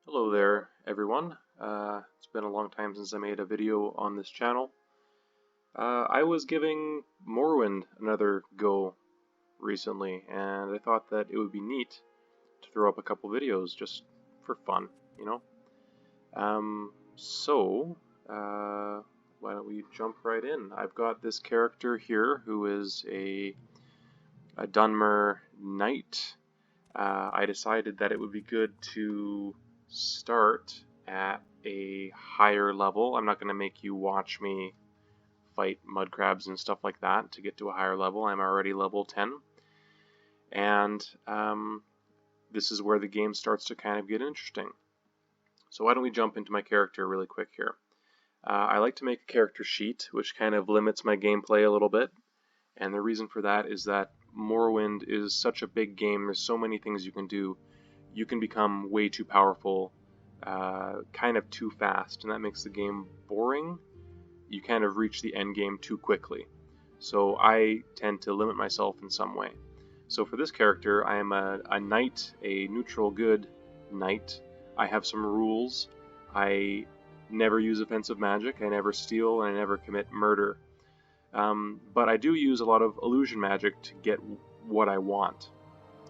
Hello there, everyone. It's been a long time since I made a video on this channel. I was giving Morrowind another go recently, and I thought that it would be neat to throw up a couple videos just for fun, you know? Why don't we jump right in? I've got this character here who is a Dunmer Knight. I decided that it would be good to start at a higher level. I'm not going to make you watch me fight mud crabs and stuff like that to get to a higher level. I'm already level 10. And this is where the game starts to kind of get interesting. So why don't we jump into my character really quick here. I like to make a character sheet, which kind of limits my gameplay a little bit. And the reason for that is that Morrowind is such a big game. There's so many things you can do. You can become way too powerful, kind of too fast, and that makes the game boring. You kind of reach the end game too quickly. So I tend to limit myself in some way. So for this character, I am a knight, a neutral good knight. I have some rules. I never use offensive magic, I never steal, and I never commit murder. But I do use a lot of illusion magic to get what I want,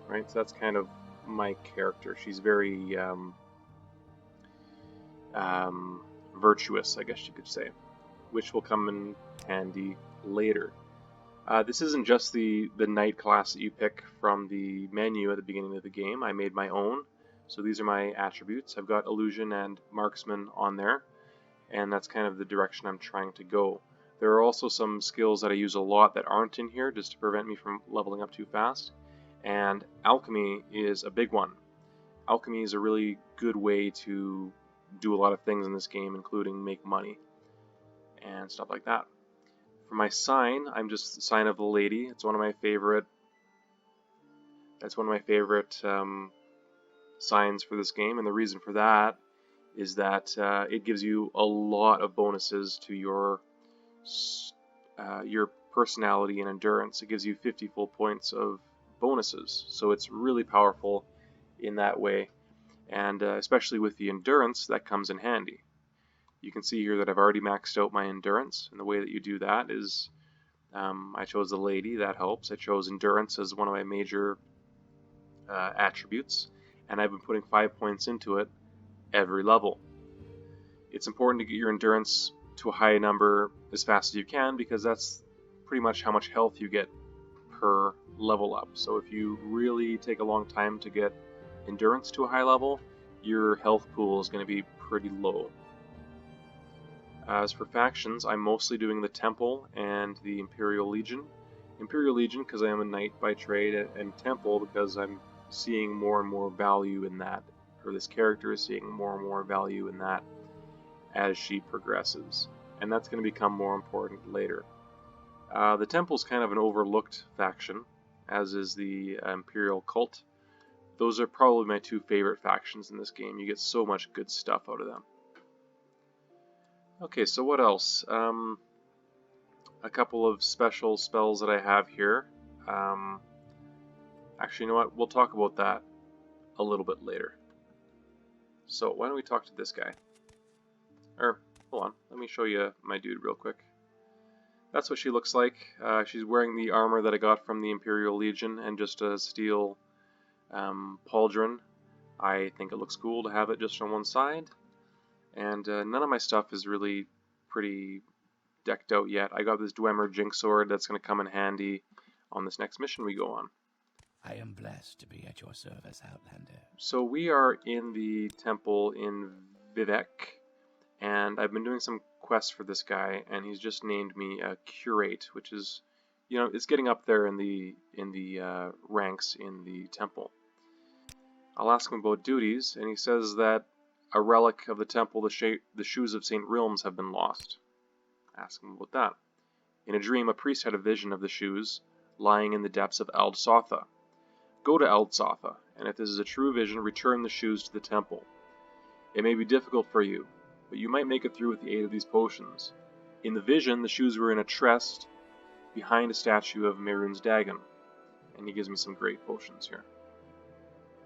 right? So that's kind of my character. She's very virtuous, I guess you could say, which will come in handy later. This isn't just the knight class that you pick from the menu at the beginning of the game. I made my own. So these are my attributes. I've got illusion and marksman on there, and that's kind of the direction I'm trying to go. There are also some skills that I use a lot that aren't in here just to prevent me from leveling up too fast. And alchemy is a big one. Alchemy is a really good way to do a lot of things in this game, including make money and stuff like that. For my sign, I'm just the sign of the lady. It's one of my favorite. That's one of my favorite signs for this game, and the reason for that is that it gives you a lot of bonuses to your personality and endurance. It gives you 50 full points of bonuses, so it's really powerful in that way, and especially with the endurance, that comes in handy. You can see here that I've already maxed out my endurance, and the way that you do that is I chose the lady. That helps. I chose endurance as one of my major attributes, and I've been putting 5 points into it every level. It's important to get your endurance to a high number as fast as you can, because that's pretty much how much health you get per level up. So if you really take a long time to get endurance to a high level, your health pool is going to be pretty low. As for factions, I'm mostly doing the Temple and the Imperial Legion. Imperial Legion because I am a knight by trade, and Temple because I'm seeing more and more value in that, or this character is seeing more and more value in that as she progresses, and that's going to become more important later. The Temple's kind of an overlooked faction, as is the Imperial Cult. Those are probably my two favorite factions in this game. You get so much good stuff out of them. Okay, so what else? A couple of special spells that I have here. Actually, you know what? We'll talk about that a little bit later. So why don't we talk to this guy? Or, hold on, let me show you my dude real quick. That's what she looks like. She's wearing the armor that I got from the Imperial Legion and just a steel pauldron. I think it looks cool to have it just on one side. And none of my stuff is really pretty decked out yet. I got this Dwemer Jinx Sword that's going to come in handy on this next mission we go on. I am blessed to be at your service, Outlander. So we are in the temple in Vivek, and I've been doing some quests for this guy, and he's just named me a curate, which is, you know, it's getting up there in the ranks in the temple. I'll ask him about duties, and he says that a relic of the temple, the shoes of St. Realms, have been lost. Ask him about that. In a dream, a priest had a vision of the shoes lying in the depths of Aldsotha. Go to Aldsotha, and if this is a true vision, return the shoes to the temple. It may be difficult for you, but you might make it through with the aid of these potions. In the vision, the shoes were in a chest behind a statue of Mehrunes Dagon, and he gives me some great potions here.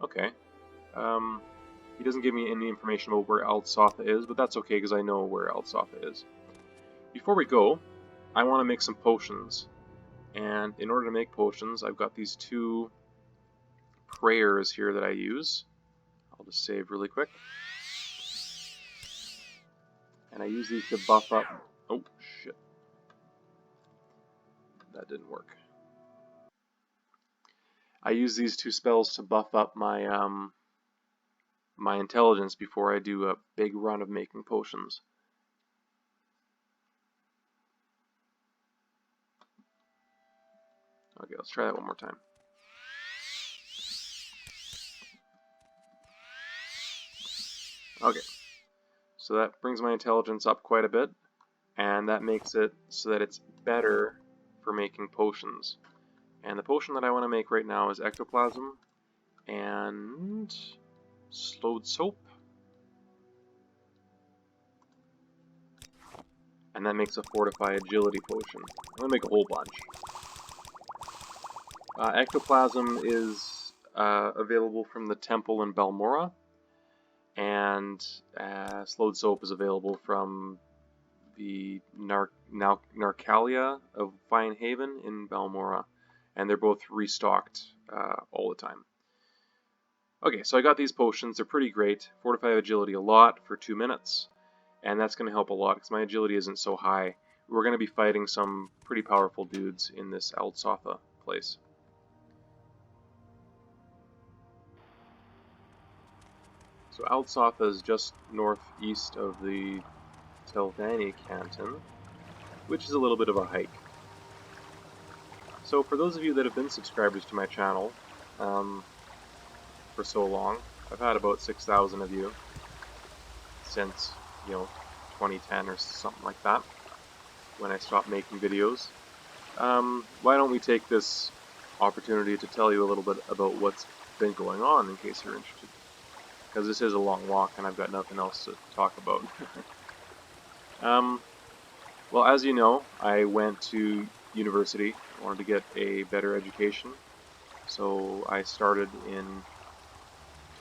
Okay. He doesn't give me any information about where Altsatha is, but that's okay because I know where Altsatha is. Before we go, I want to make some potions. And in order to make potions, I've got these 2 prayers here that I use. I'll just save really quick. And I use these to buff up... Oh, shit. That didn't work. I use these 2 spells to buff up my my intelligence before I do a big run of making potions. Okay, let's try that one more time. Okay, so that brings my intelligence up quite a bit, and that makes it so that it's better for making potions. And the potion that I want to make right now is ectoplasm and slowed soap. And that makes a fortify agility potion. I'm going to make a whole bunch. Ectoplasm is available from the temple in Balmora, and slowed soap is available from the Narcalia of Fine Haven in Balmora, and they're both restocked all the time. Okay, so I got these potions. They're pretty great. Fortify agility a lot for 2 minutes, and that's going to help a lot because my agility isn't so high. We're going to be fighting some pretty powerful dudes in this Altsatha place. So Altsatha is just northeast of the Telvanni canton, which is a little bit of a hike. So for those of you that have been subscribers to my channel for so long, I've had about 6,000 of you since, 2010 or something like that, when I stopped making videos. Why don't we take this opportunity to tell you a little bit about what's been going on, in case you're interested. Because this is a long walk and I've got nothing else to talk about. Well, as you know, I went to university. I wanted to get a better education. So I started in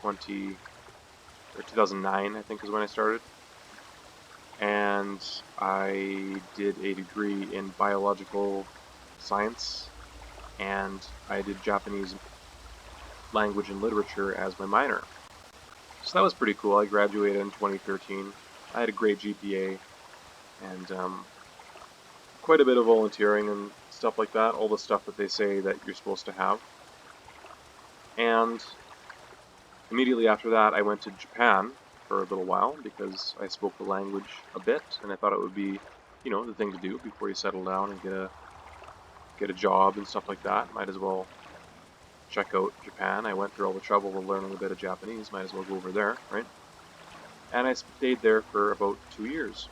2009, I think is when I started. And I did a degree in biological science, and I did Japanese language and literature as my minor. So that was pretty cool. I graduated in 2013. I had a great GPA, and quite a bit of volunteering and stuff like that, all the stuff that they say that you're supposed to have. And immediately after that, I went to Japan for a little while because I spoke the language a bit, and I thought it would be, the thing to do before you settle down and get a job and stuff like that. Might as well check out Japan. I went through all the trouble of learning a bit of Japanese. Might as well go over there, right? And I stayed there for about 2 years,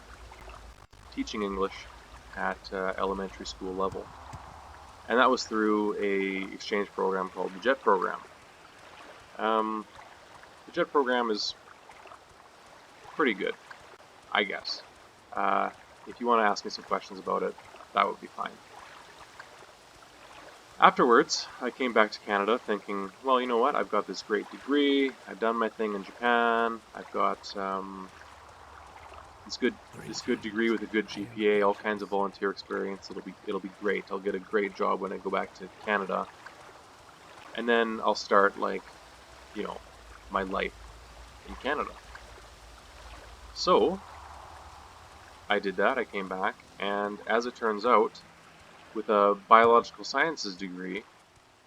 teaching English at elementary school level. And that was through a exchange program called the JET program. The JET program is pretty good, I guess. If you want to ask me some questions about it, that would be fine. Afterwards, I came back to Canada thinking, well, you know what, I've got this great degree, I've done my thing in Japan, I've got this good degree with a good GPA, all kinds of volunteer experience, it'll be great. I'll get a great job when I go back to Canada. And then I'll start, my life in Canada. So, I did that, I came back, and as it turns out, with a biological sciences degree,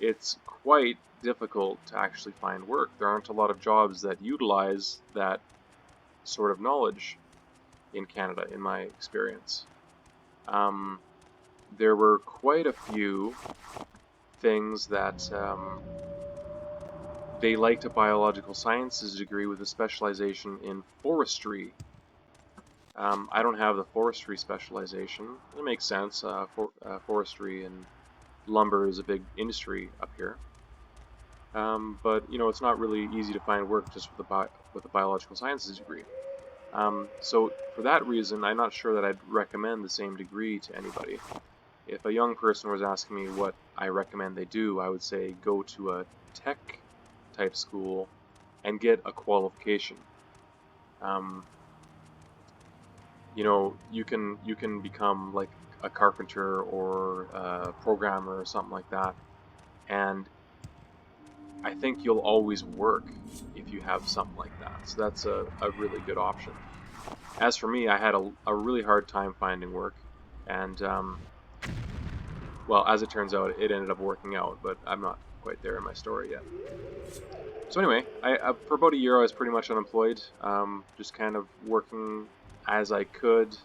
it's quite difficult to actually find work. There aren't a lot of jobs that utilize that sort of knowledge in Canada, in my experience. There were quite a few things that they liked a biological sciences degree with a specialization in forestry. I don't have the forestry specialization. It makes sense. Forestry and lumber is a big industry up here. But it's not really easy to find work just with a biological sciences degree. So for that reason, I'm not sure that I'd recommend the same degree to anybody. If a young person was asking me what I recommend they do, I would say go to a tech type school and get a qualification. You know, you can become like a carpenter or a programmer or something like that, and I think you'll always work if you have something like that. So that's a really good option. As for me, I had a really hard time finding work, and well, as it turns out, it ended up working out, but I'm not quite there in my story yet. So anyway, for about a year I was pretty much unemployed, just kind of working as I could.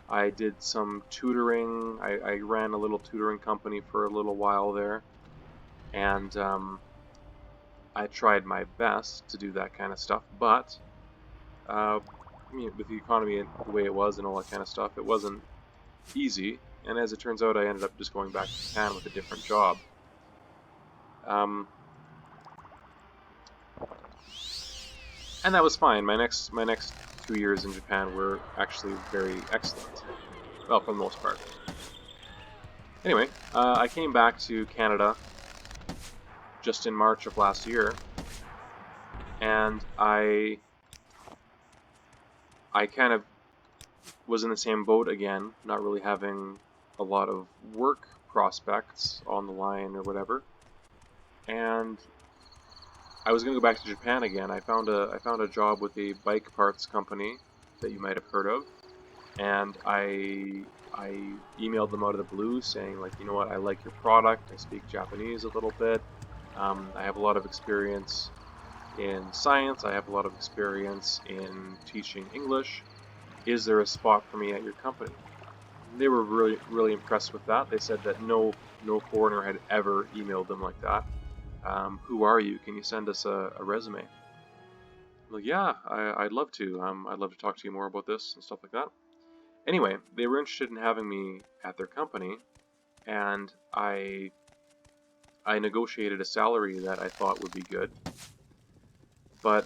I did some tutoring. I ran a little tutoring company for a little while there, and I tried my best to do that kind of stuff, but I mean, with the economy the way it was and all that kind of stuff, it wasn't easy. And as it turns out, I ended up just going back to Japan with a different job. And that was fine. My next 2 years in Japan were actually very excellent. Well, for the most part. Anyway, I came back to Canada just in March of last year, and I kind of was in the same boat again, not really having a lot of work prospects on the line or whatever. And I was going to go back to Japan again. I found a job with a bike parts company that you might have heard of, and I emailed them out of the blue saying, like, you know what, I like your product. I speak Japanese a little bit. I have a lot of experience in science. I have a lot of experience in teaching English. Is there a spot for me at your company? They were really impressed with that. They said that no foreigner had ever emailed them like that. Who are you? Can you send us a resume? I'm like, yeah, I'd love to. I'd love to talk to you more about this and stuff like that. Anyway, they were interested in having me at their company, and I negotiated a salary that I thought would be good. But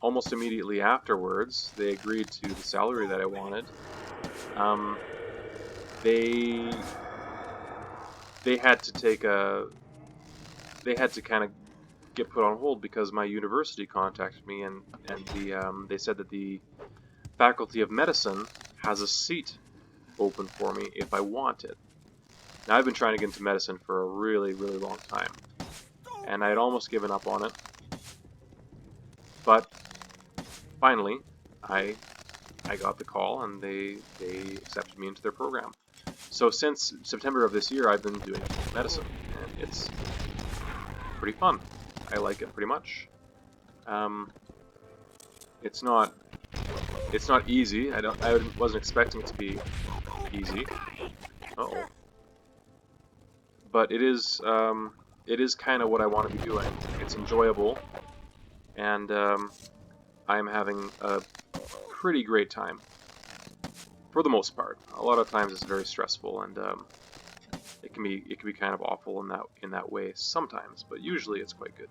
almost immediately afterwards, they agreed to the salary that I wanted. They had to kind of get put on hold because my university contacted me, and they said that the Faculty of Medicine has a seat open for me if I want it. Now, I've been trying to get into medicine for a really long time, and I had almost given up on it, but finally I got the call, and they accepted me into their program. So since September of this year, I've been doing medicine, and it's pretty fun. I like it pretty much. It's not easy. I wasn't expecting it to be easy. Uh-oh. But it is kind of what I want to be doing. It's enjoyable, and I'm having a pretty great time for the most part. A lot of times it's very stressful, and it can be kind of awful in that way sometimes, but usually it's quite good.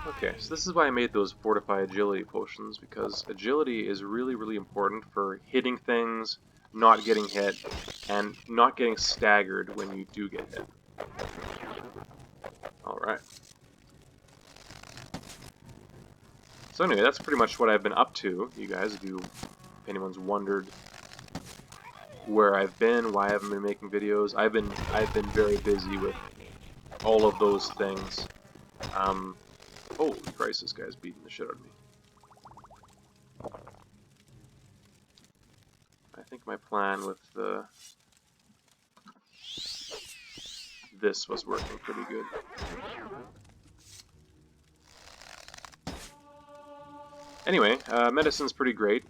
Okay, so this is why I made those fortify agility potions, because agility is really important for hitting things, not getting hit, and not getting staggered when you do get hit. Alright. So anyway, that's pretty much what I've been up to, you guys, if anyone's wondered where I've been, why I haven't been making videos. I've been very busy with all of those things. Holy Christ, this guy's beating the shit out of me. I think my plan with this was working pretty good. Anyway, medicine's pretty great.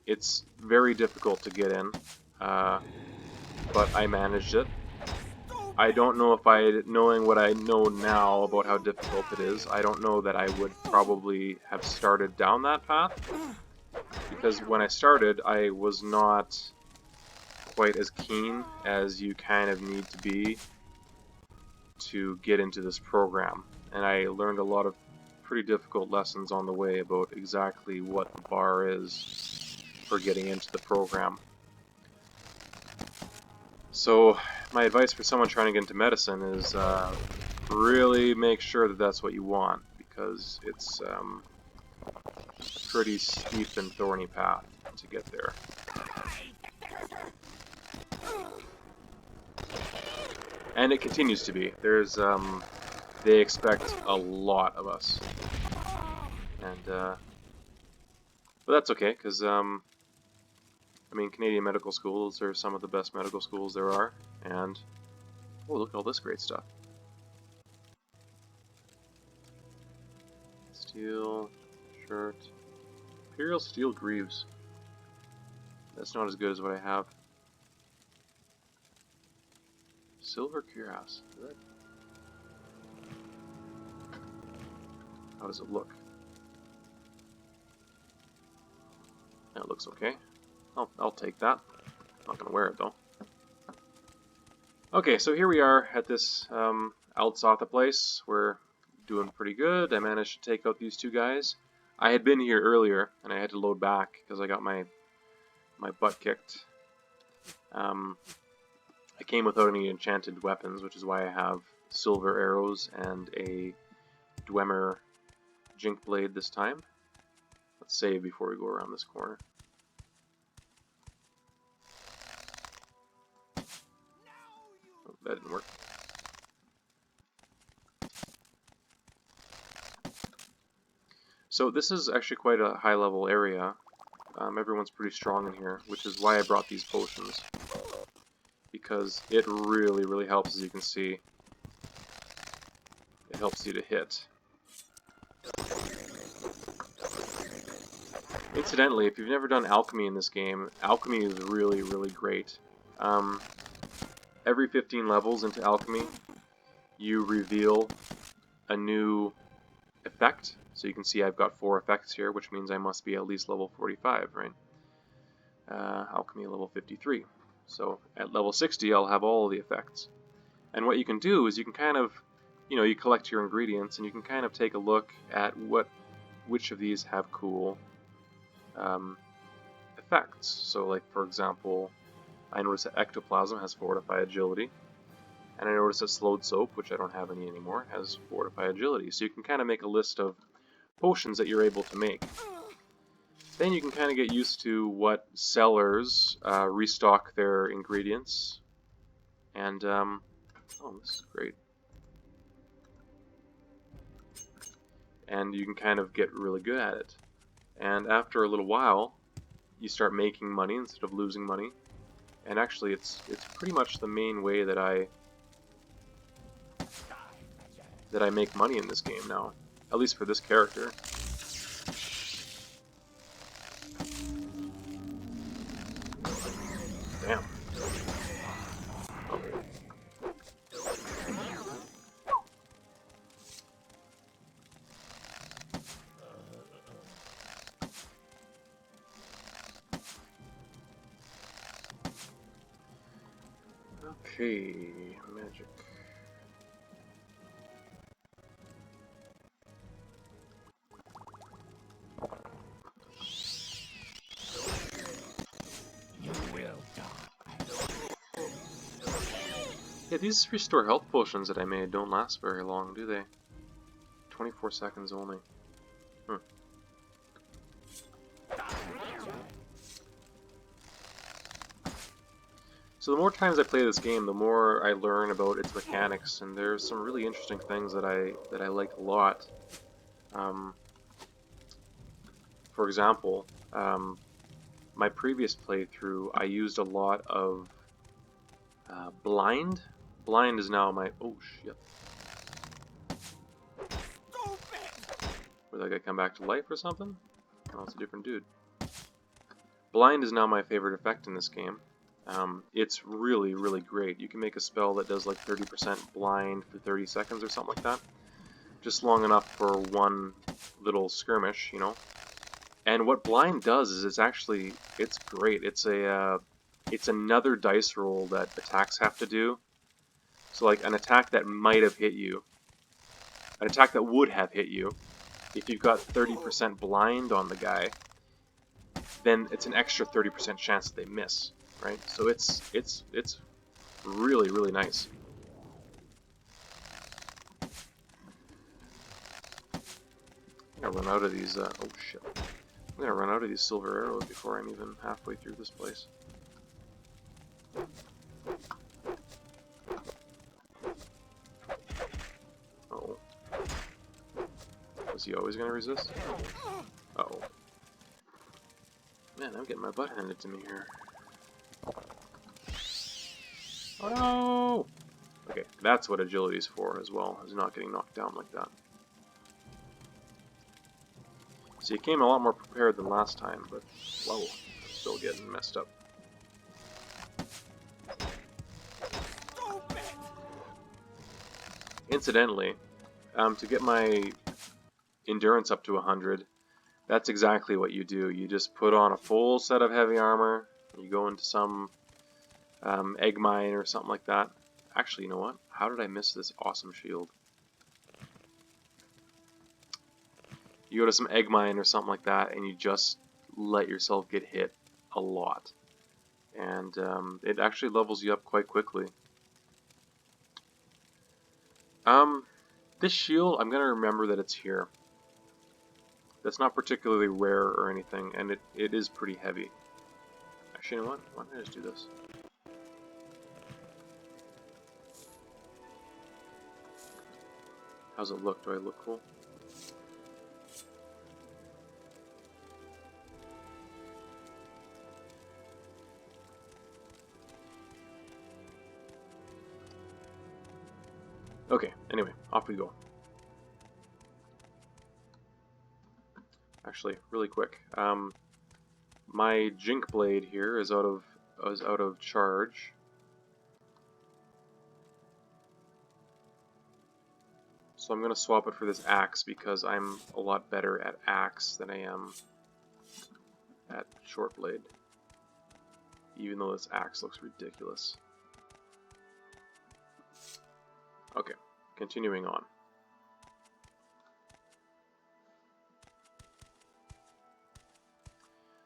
It's very difficult to get in, but I managed it. I don't know if knowing what I know now about how difficult it is, I don't know that I would probably have started down that path. Because when I started, I was not quite as keen as you kind of need to be to get into this program. And I learned a lot of pretty difficult lessons on the way about exactly what the bar is for getting into the program. So my advice for someone trying to get into medicine is really make sure that that's what you want, because it's a pretty steep and thorny path to get there. And it continues to be. There's they expect a lot of us, and but that's okay, because I mean, Canadian medical schools are some of the best medical schools there are, and oh, look at all this great stuff. Steel shirt, Imperial Steel Greaves. That's not as good as what I have. Silver cuirass. How does it look? That looks okay. I'll take that. Not gonna wear it though. Okay, so here we are at this Altsatha place. We're doing pretty good. I managed to take out these two guys. I had been here earlier and I had to load back because I got my butt kicked. I came without any enchanted weapons, which is why I have silver arrows and a Dwemer Jink Blade this time. Let's save before we go around this corner. Oh, that didn't work. So this is actually quite a high level area. Everyone's pretty strong in here, which is why I brought these potions. Because it really, really helps, as you can see. It helps you to hit. Incidentally, if you've never done alchemy in this game, alchemy is really, really great. Every 15 levels into alchemy, you reveal a new effect. So you can see I've got 4 effects here, which means I must be at least level 45, right? Alchemy level 53. So at level 60, I'll have all the effects. And what you can do is you can kind of, you collect your ingredients, and you can kind of take a look at which of these have cool effects. So, like, for example, I noticed that ectoplasm has fortify agility, and I noticed that slowed soap, which I don't have any anymore, has fortify agility. So you can kind of make a list of potions that you're able to make. Then you can kind of get used to what sellers restock their ingredients, and oh, this is great. And you can kind of get really good at it. And after a little while, you start making money instead of losing money. And actually, it's pretty much the main way that I make money in this game now, at least for this character. Damn. Okay. Okay, magic. Yeah, these restore health potions that I made don't last very long, do they? 24 seconds only. So the more times I play this game, the more I learn about its mechanics, and there's some really interesting things that I like a lot. For example, my previous playthrough, I used a lot of blind. Blind is now my... Oh, shit. Would that guy come back to life or something? Oh, it's a different dude. Blind is now my favorite effect in this game. It's really, really great. You can make a spell that does like 30% blind for 30 seconds or something like that. Just long enough for one little skirmish, And what blind does is it's great. It's another dice roll that attacks have to do. So like an attack that might have hit you, an attack that would have hit you, if you've got 30% blind on the guy, then it's an extra 30% chance that they miss, right? So it's really, really nice. I'm gonna run out of these, oh shit. I'm gonna run out of these silver arrows before I'm even halfway through this place. Oh. Was he always gonna resist? Uh-oh. Man, I'm getting my butt handed to me here. Oh no! Okay, that's what agility's for as well, is not getting knocked down like that. So you came a lot more prepared than last time, but whoa, still getting messed up. Incidentally, to get my endurance up to 100, that's exactly what you do. You just put on a full set of heavy armor, you go into some egg mine or something like that. Actually, you know what? How did I miss this awesome shield? You go to some egg mine or something like that, and you just let yourself get hit a lot. And it actually levels you up quite quickly. This shield, I'm going to remember that it's here. That's not particularly rare or anything, and it is pretty heavy. Actually, you know what? Why don't I just do this? How's it look? Do I look cool? Okay, anyway, off we go. Actually, really quick, my Jink Blade here is out of charge. So I'm gonna swap it for this axe because I'm a lot better at axe than I am at short blade. Even though this axe looks ridiculous. Okay, continuing on.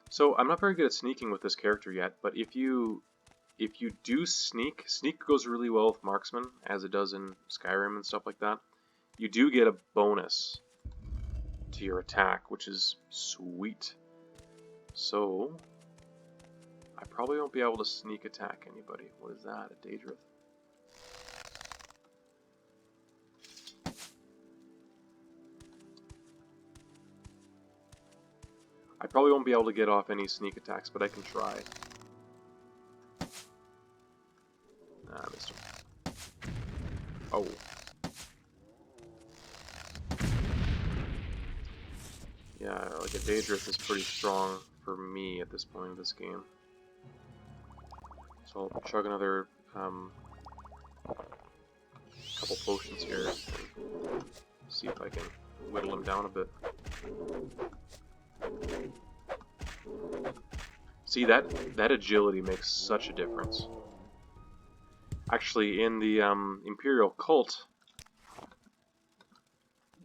So I'm not very good at sneaking with this character yet, but if you do sneak goes really well with marksman, as it does in Skyrim and stuff like that. You do get a bonus to your attack, which is sweet. So I probably won't be able to sneak attack anybody. What is that? A Daedrith? I probably won't be able to get off any sneak attacks, but I can try. Ah, I missed him. Oh. Yeah, like a Daedrith is pretty strong for me at this point in this game. So I'll chug another couple potions here and see if I can whittle him down a bit. See, that agility makes such a difference. Actually, in the Imperial Cult,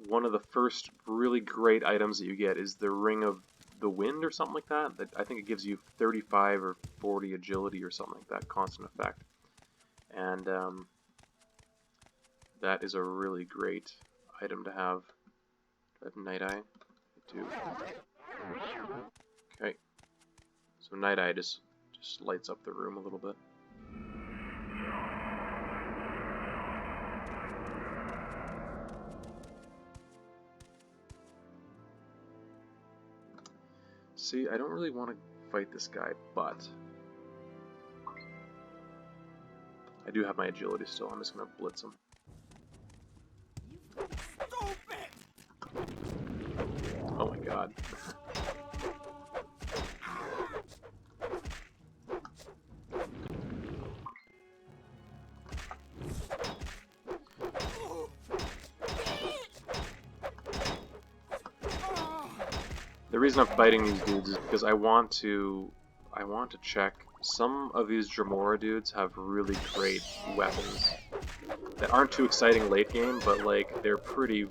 one of the first really great items that you get is the Ring of the Wind or something like that. I think it gives you 35 or 40 agility or something like that, constant effect. And that is a really great item to have. Do I have Night Eye? I do. Okay. So Night Eye just lights up the room a little bit. See, I don't really want to fight this guy, but I do have my agility still. I'm just going to blitz him. Oh my god. The reason I'm fighting these dudes is because I want to check. Some of these Dremora dudes have really great weapons that aren't too exciting late game, but like they're pretty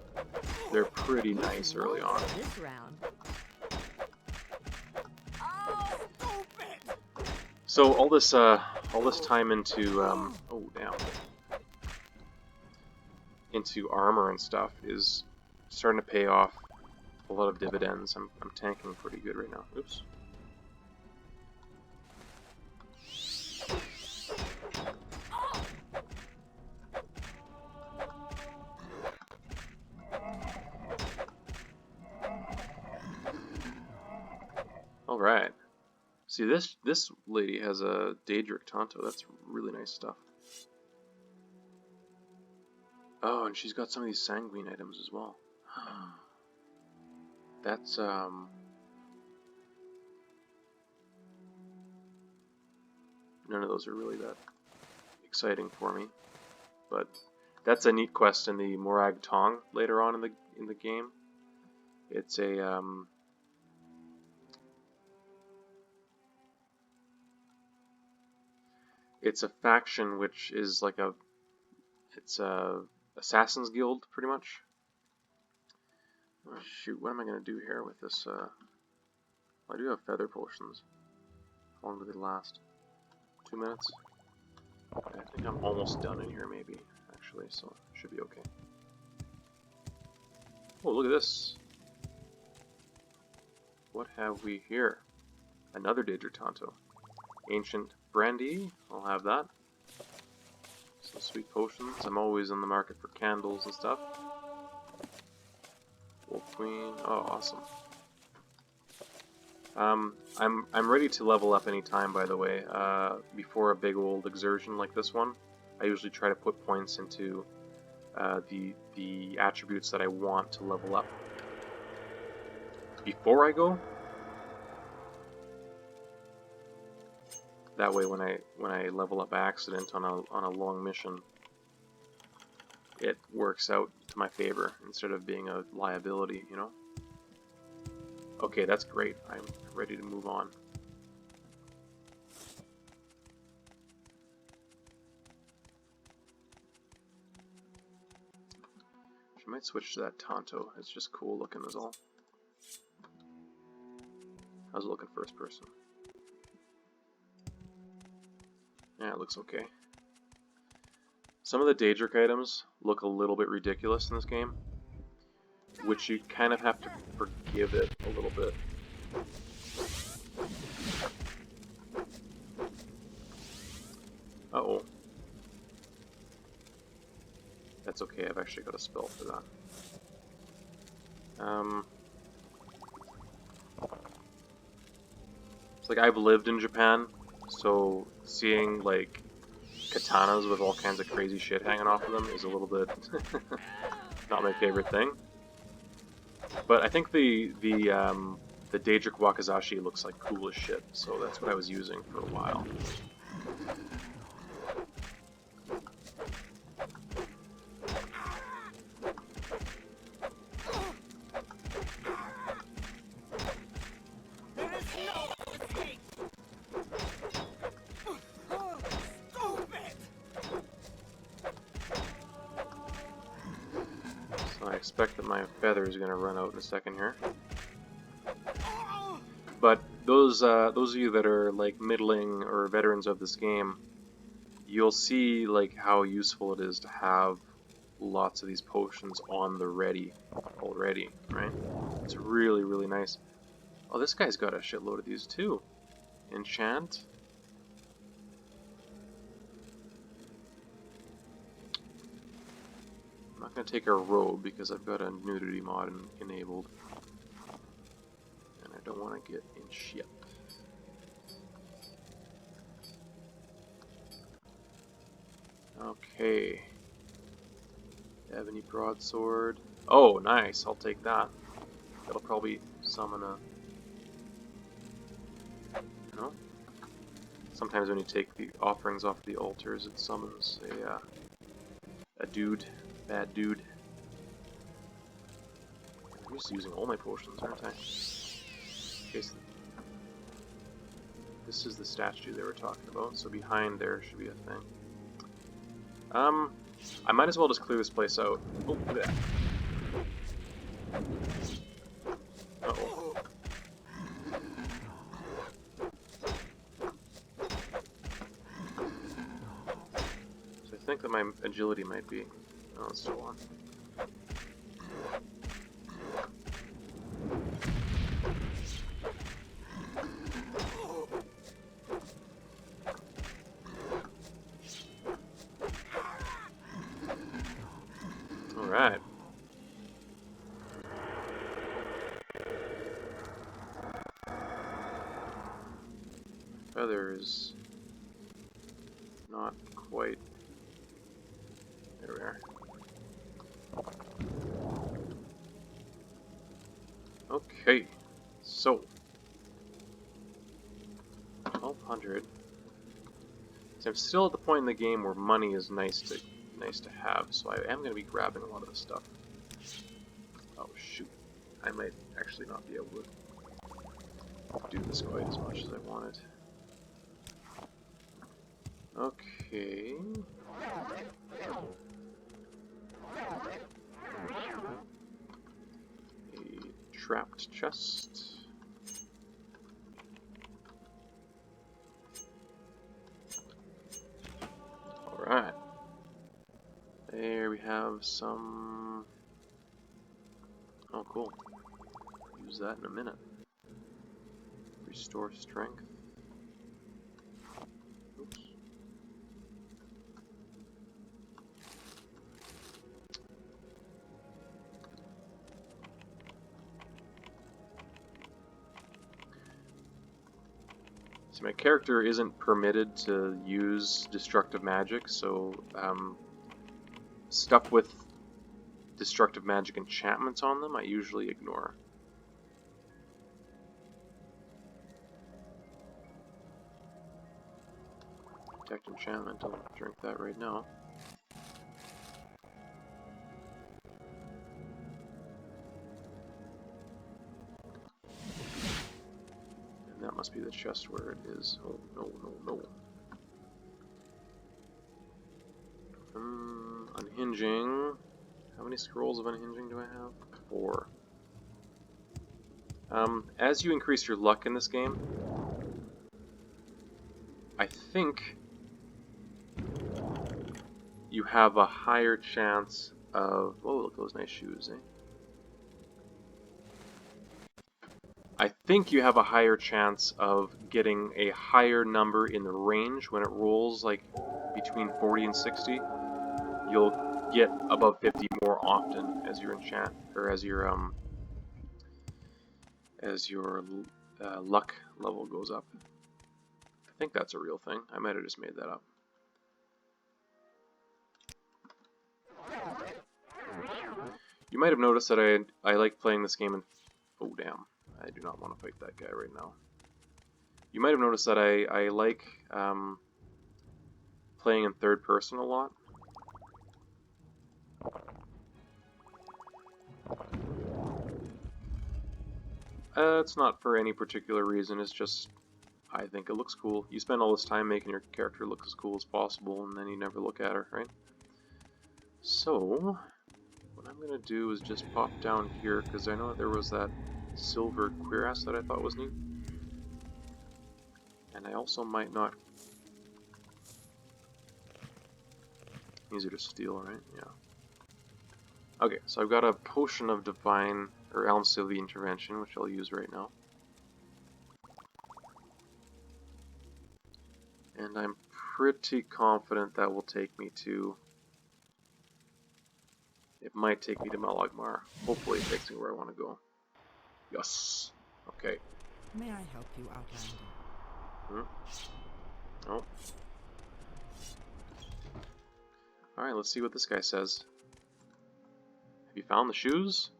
they're pretty nice early on. This round. So all this time into oh damn, into armor and stuff is starting to pay off a lot of dividends. I'm tanking pretty good right now. Oops. All right. See, this lady has a Daedric Tonto. That's really nice stuff. Oh, and she's got some of these sanguine items as well. That's none of those are really that exciting for me, but that's a neat quest in the Morag Tong later on in the game. It's a it's a faction which is like it's a Assassin's Guild pretty much. Oh, shoot, what am I gonna do here with this? I do have feather potions. How long do they last? 2 minutes? Okay, I think I'm almost done in here maybe, actually, so it should be okay. Oh, look at this. What have we here? Another Daedric Tonto. Ancient Brandy, I'll have that. Some sweet potions. I'm always in the market for candles and stuff. Wolf Queen, oh awesome. I'm ready to level up anytime, by the way. Before a big old exertion like this one, I usually try to put points into the attributes that I want to level up before I go. That way, when I level up by accident on a long mission, it works out to my favor instead of being a liability, you know. Okay, that's great. I'm ready to move on. I might switch to that Tonto. It's just cool looking as all. How's it looking first person? Yeah, it looks okay. Some of the Daedric items look a little bit ridiculous in this game, which you kind of have to forgive it a little bit. Uh-oh. That's okay, I've actually got a spell for that. It's like I've lived in Japan, so seeing like katanas with all kinds of crazy shit hanging off of them is a little bit not my favorite thing. But I think the Daedric Wakizashi looks like cool as shit, so that's what I was using for a while. I expect that my feather is going to run out in a second here. But those of you that are like middling or veterans of this game, you'll see like how useful it is to have lots of these potions on the ready already, right? It's really, really nice. Oh, this guy's got a shitload of these too. Enchant. I'm not going to take our robe because I've got a nudity mod enabled. And I don't want to get in shit. Okay. Ebony broadsword. Oh, nice. I'll take that. That'll probably summon a... You know? Sometimes when you take the offerings off the altars, it summons a dude. Bad dude. I'm just using all my potions, aren't I? Okay, so this is the statue they were talking about, so behind there should be a thing. I might as well just clear this place out. Oh, look at that. my agility might be. Oh, it's still on. Alright. Feather is not quite. There we are. Okay, so 1200. So I'm still at the point in the game where money is nice to have, so I am going to be grabbing a lot of this stuff. Oh shoot, I might actually not be able to do this quite as much as I wanted. Okay. A trapped chest. Alright. There we have some... Oh cool. Use that in a minute. Restore strength. Oops. See, my character isn't permitted to use destructive magic, so stuff with destructive magic enchantments on them I usually ignore. Detect enchantment, I'll drink that right now. And that must be the chest where it is. Oh, no, no, no. Unhinging. How many scrolls of unhinging do I have? 4. As you increase your luck in this game, I think you have a higher chance of... Oh, look at those nice shoes, eh? I think you have a higher chance of getting a higher number in the range when it rolls, like, between 40 and 60. You'll get above 50 more often as your enchant, or as your luck level goes up. I think that's a real thing. I might have just made that up. You might have noticed that I like playing this game in... Oh damn, I do not want to fight that guy right now. You might have noticed that I like playing in third person a lot. It's not for any particular reason, it's just I think it looks cool. You spend all this time making your character look as cool as possible, and then you never look at her, right? So, what I'm going to do is just pop down here, because I know that there was that silver cuirass that I thought was neat. And I also might not... Easier to steal, right? Yeah. Okay, so I've got a potion of divine, or Elm Sylvie intervention, which I'll use right now. And I'm pretty confident that will take me to... It might take me to Malagmar. Hopefully it takes me where I want to go. Yes! Okay. May I help you, Outlander? Oh. Alright, let's see what this guy says. Have you found the shoes?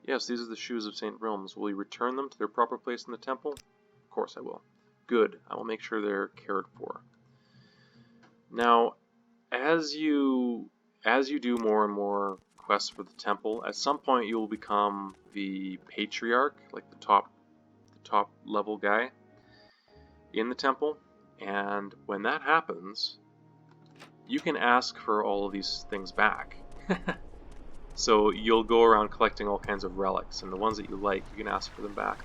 Yes, these are the shoes of St. Realms. Will you return them to their proper place in the temple? Of course I will. Good. I will make sure they're cared for. Now, as you do more and more quests for the temple, at some point you will become the patriarch, like the top level guy in the temple. And when that happens, you can ask for all of these things back. So you'll go around collecting all kinds of relics, and the ones that you like, you can ask for them back.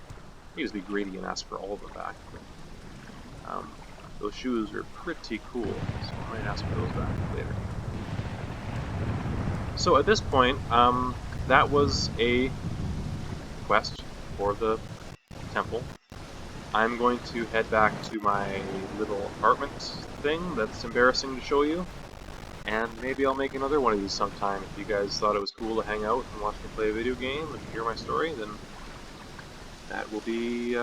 You just be greedy and ask for all of them back. Those shoes are pretty cool, so I might ask for those back later. So at this point, that was a quest for the temple. I'm going to head back to my little apartment thing that's embarrassing to show you, and maybe I'll make another one of these sometime. If you guys thought it was cool to hang out and watch me play a video game and hear my story, then that will be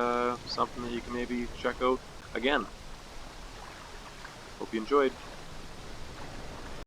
something that you can maybe check out again. Hope you enjoyed.